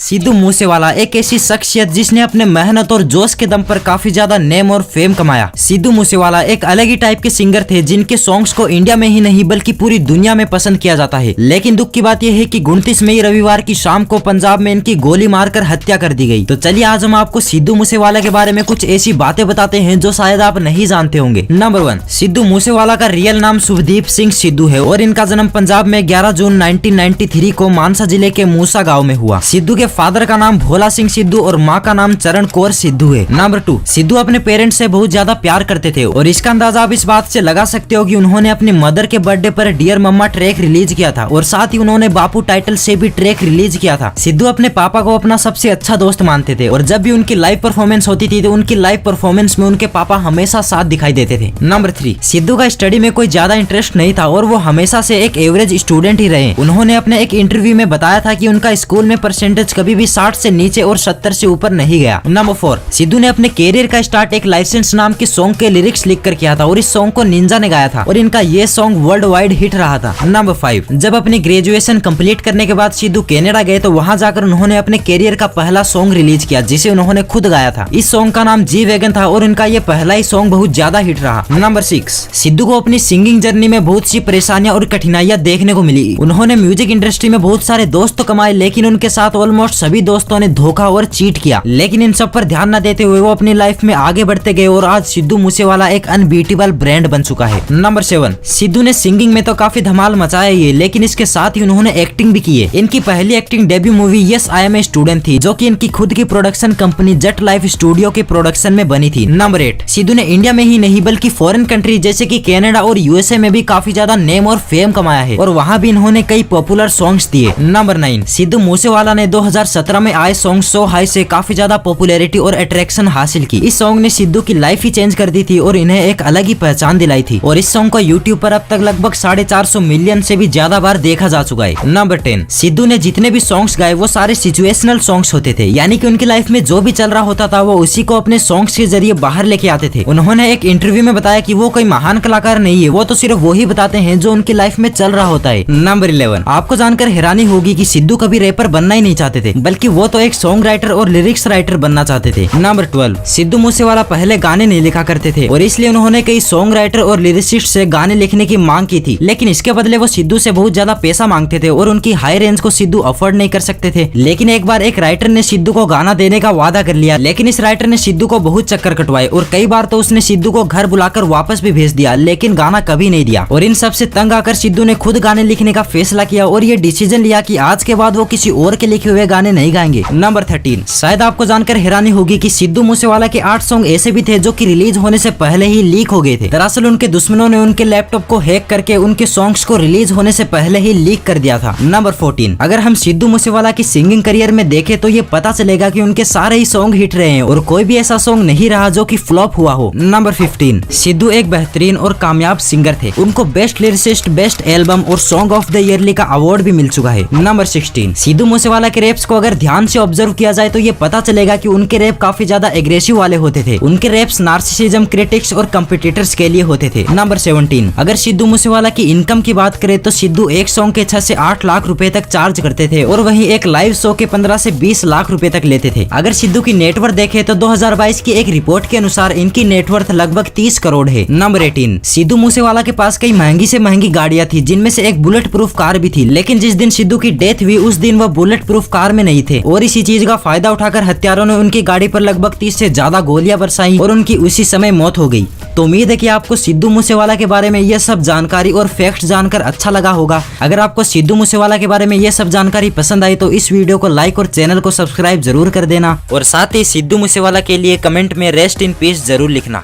सिद्धू मूसेवाला एक ऐसी शख्सियत जिसने अपने मेहनत और जोश के दम पर काफी ज्यादा नेम और फेम कमाया। सिद्धू मूसेवाला एक अलग ही टाइप के सिंगर थे जिनके सॉन्ग्स को इंडिया में ही नहीं बल्कि पूरी दुनिया में पसंद किया जाता है। लेकिन दुख की बात यह है कि 29 मई रविवार की शाम को पंजाब में इनकी गोली मारकर हत्या कर दी गई। तो चलिए आज हम आपको सिद्धू मूसेवाला के बारे में कुछ ऐसी बातें बताते हैं जो शायद आप नहीं जानते होंगे। नंबर 1, सिद्धू मूसेवाला का रियल नाम शुभदीप सिंह सिद्धू है और इनका जन्म पंजाब में 11 जून 1993 को मानसा जिले के मूसा गाँव में हुआ। सिद्धू के फादर का नाम भोला सिंह सिद्धू और माँ का नाम चरण कौर सिद्धू है। नंबर 2, सिद्धू अपने पेरेंट्स से बहुत ज्यादा प्यार करते थे और इसका अंदाजा आप इस बात से लगा सकते हो कि उन्होंने अपनी मदर के बर्थडे पर डियर मम्मा ट्रैक रिलीज किया था और साथ ही उन्होंने बापू टाइटल से भी ट्रैक रिलीज किया था। सिद्धू अपने पापा को अपना सबसे अच्छा दोस्त मानते थे और जब भी उनकी लाइव परफॉर्मेंस होती थी तो उनकी लाइव परफॉर्मेंस में उनके पापा हमेशा साथ दिखाई देते थे। नंबर 3, सिद्धू का स्टडी में कोई ज्यादा इंटरेस्ट नहीं था और वो हमेशा से एक एवरेज स्टूडेंट ही रहे। उन्होंने अपने एक इंटरव्यू में बताया था कि उनका स्कूल में परसेंटेज कभी भी 60 से नीचे और 70 से ऊपर नहीं गया। नंबर 4, सिद्धू ने अपने कैरियर का स्टार्ट एक लाइसेंस नाम के सॉन्ग के लिरिक्स लिखकर किया था और इस सॉन्ग को निंजा ने गाया था और इनका ये सॉन्ग वर्ल्ड वाइड हिट रहा था। नंबर 5, जब अपनी ग्रेजुएशन कंप्लीट करने के बाद सिद्धू कनाडा गए तो वहां जाकर उन्होंने अपने कैरियर का पहला सॉन्ग रिलीज किया जिसे उन्होंने खुद गाया था। इस सॉन्ग का नाम जी वैगन था और इनका ये पहला ही सॉन्ग बहुत ज्यादा हिट रहा। नंबर 6, सिद्धू को अपनी सिंगिंग जर्नी में बहुत सी परेशानियां और कठिनाइयां देखने को मिली। उन्होंने म्यूजिक इंडस्ट्री में बहुत सारे दोस्त तो कमाए लेकिन उनके साथ ऑलमोस्ट सभी दोस्तों ने धोखा और चीट किया। लेकिन इन सब पर ध्यान न देते हुए वो अपनी लाइफ में आगे बढ़ते गए और आज सिद्धू मूसेवाला एक अनबीटेबल ब्रांड बन चुका है। नंबर 7, सिद्धू ने सिंगिंग में तो काफी धमाल मचाया ही लेकिन इसके साथ ही उन्होंने एक्टिंग भी की है। इनकी पहली acting debut movie yes I am a student थी जो कि इनकी खुद की production company Jatt life studio के प्रोडक्शन में बनी थी। नंबर 8, सिद्धू ने इंडिया में ही नहीं बल्कि फॉरेन कंट्री जैसे कि कनाडा और यूएसए में भी काफी ज्यादा नेम और फेम कमाया है और वहाँ भी इन्होंने कई पॉपुलर सॉन्ग्स दिए। नंबर 9, सिद्धू मूसेवाला ने 2017 में आए सॉन्ग सो हाई से काफी ज्यादा पॉपुलैरिटी और अट्रैक्शन हासिल की। इस सॉन्ग ने सिद्धू की लाइफ ही चेंज कर दी थी और इन्हें एक अलग ही पहचान दिलाई थी और इस सॉन्ग को यूट्यूब पर अब तक लगभग 450 मिलियन से भी ज्यादा बार देखा जा चुका है। नंबर 10, सिद्धू ने जितने भी सॉन्ग्स गाए वो सारे सिचुएशनल सॉन्ग्स होते थे यानी कि उनकी लाइफ में जो भी चल रहा होता था वो उसी को अपने सॉन्ग्स के जरिए बाहर लेके आते थे। उन्होंने एक इंटरव्यू में बताया कि वो कोई महान कलाकार नहीं है, वो तो सिर्फ वही बताते हैं जो उनकी लाइफ में चल रहा होता है। नंबर 11, आपको जानकर हैरानी होगी कि सिद्धू कभी रैपर बनना ही नहीं चाहते थे बल्कि वो तो एक सॉन्ग राइटर और लिरिक्स राइटर बनना चाहते थे। नंबर 12, सिद्धू मूसेवाला पहले गाने नहीं लिखा करते थे और इसलिए उन्होंने कई सॉन्ग राइटर और लिरिसिस्ट से गाने लिखने की मांग की थी लेकिन इसके बदले वो सिद्धू से बहुत ज्यादा पैसा मांगते थे और उनकी हाई रेंज को सिद्धू अफोर्ड नहीं कर सकते थे। लेकिन एक बार एक राइटर ने सिद्धू को गाना देने का वादा कर लिया लेकिन इस राइटर ने सिद्धू को बहुत चक्कर कटवाए और कई बार तो उसने सिद्धू को घर बुलाकर वापस भी भेज दिया लेकिन गाना कभी नहीं दिया और इन सब से तंग आकर सिद्धू ने खुद गाने लिखने का फैसला किया और ये डिसीजन लिया कि आज के बाद वो किसी और के लिखे हुए गाने नहीं गाएंगे। नंबर 13, शायद आपको जानकर हैरानी होगी कि सिद्धू मूसेवाला के 8 सॉन्ग ऐसे भी थे जो कि रिलीज होने से पहले ही लीक हो गए थे। दरअसल उनके दुश्मनों ने उनके लैपटॉप को हैक करके उनके सॉन्ग्स को रिलीज होने से पहले ही लीक कर दिया था। नंबर 14, अगर हम सिद्धू मूसेवाला की सिंगिंग करियर में देखें तो ये पता चलेगा कि उनके सारे ही सॉन्ग हिट रहे हैं और कोई भी ऐसा सॉन्ग नहीं रहा जो कि फ्लॉप हुआ हो। नंबर 15, सिद्धू एक बेहतरीन और कामयाब सिंगर थे। उनको बेस्ट लिरिसिस्ट, बेस्ट एल्बम और सॉन्ग ऑफ द ईयरली का अवार्ड भी मिल चुका है। नंबर 16, सिद्धू मूसेवाला के रैप्स को अगर ध्यान से ऑब्जर्व किया जाए तो ये पता चलेगा कि उनके रैप काफी ज्यादा एग्रेसिव वाले होते थे। उनके रैप्स नार्सिसिज्म, क्रिटिक्स और कंपिटिटर्स के लिए होते थे। नंबर 17, अगर सिद्धू मूसेवाला की इनकम की बात करें तो सिद्धू एक सॉन्ग के 6 से 8 लाख रुपए तक चार्ज करते थे और वहीं एक लाइव शो के 15 से 20 लाख रुपए तक लेते थे। अगर सिद्धू की नेटवर्थ देखें तो 2022 की एक रिपोर्ट के अनुसार इनकी नेटवर्थ लगभग 30 करोड़ है। नंबर 18, सिद्धू मूसेवाला के पास कई महंगी से महंगी गाड़ियां थी जिनमें से एक बुलेट प्रूफ कार भी थी लेकिन जिस दिन सिद्धू की डेथ हुई उस दिन वो बुलेट प्रूफ कार में नहीं थे और इसी चीज का फायदा उठाकर हत्यारों ने उनकी गाड़ी पर लगभग 30 से ज्यादा गोलियां बरसाई और उनकी उसी समय मौत हो गई। तो उम्मीद है कि आपको सिद्धू मूसेवाला के बारे में यह सब जानकारी और फैक्ट्स जानकर अच्छा लगा होगा। अगर आपको सिद्धू मूसेवाला के बारे में यह सब जानकारी पसंद आई तो इस वीडियो को लाइक और चैनल को सब्सक्राइब जरूर कर देना और साथ ही सिद्धू मूसेवाला के लिए कमेंट में रेस्ट इन पीस जरूर लिखना।